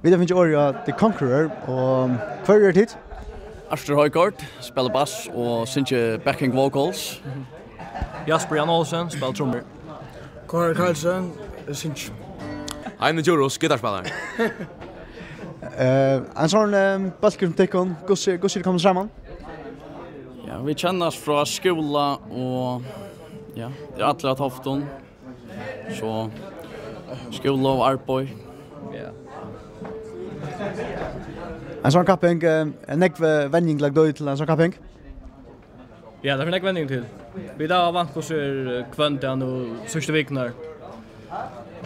Vi har finnet året The Conqueror, og hva er det? Arthur Højgaard spelar bass og synger backing vocals. Jasper Jan Olsen spelar trummor. Kåre Karlsson syns. Heine Juros, gitarrspelare. En sånn balker som tekken, hvordan det kommer sammen? Ja, vi känner oss från skola och ja, det är alla tofton. Så skola och arbete. Ja. En sånn kapping, en nekve vending lag døy til en sånn kapping? Ja, det är en vändning till. Vi där vant på så kväntan och sista veckan där.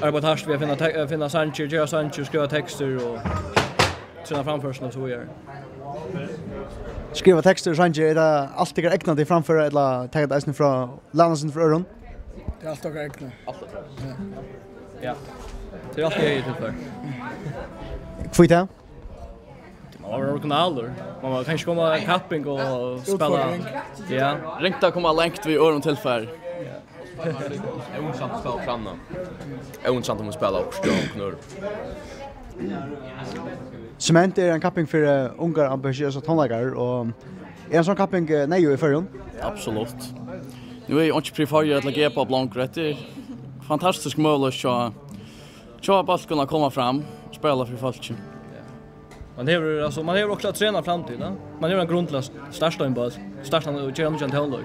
Arbetar hårt vi finna Sanchez, göra Sanchez, skriva texter och träna framförsel och så vidare. Skriva texter och sånt, är det alltid ägnat dig framför eller tagit eisen från Lannasen för öron? Det är allt och ägna. Ja. Det är alltid jag till för. Kvitt det? Man var originaler. Man var kanske komma capping och spela. Ja. Ringta komma längt vid öron tillfär. Ointressant att spela framna. Ointressant om att spela och knurr. Cement är en kapping för unga ambitiösa tonläggare och är en sån kapping nej i förrjun? Absolut. Nu är jag inte prefererar att lägga på blankrätt. Det är fantastisk möjlighet att bara kunna komma fram och spela för folk. Man har också träna framtid, va? Man har en grundlast starta en boll, starta och göra en tävling.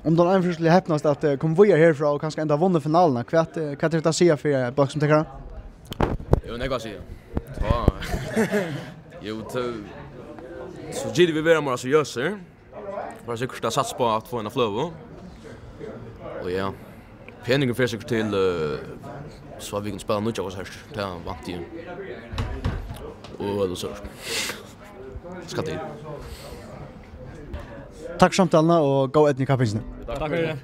Om de anförsligt häpnast att konvojer härifrån och kanske ända vunnit finalerna, vad är det att säga för bak som tycker? Jo, nej vad säger. Ja. Jo, så ger vi vara mer seriösa. Bara säkert att satsa på att få en flow. Och ja. Penningen för sig till så att vi kan spela något av oss här. Det är vant igen. Och så. Ska det. Tack samtalena och gå ett ny kappingen. Tack för det.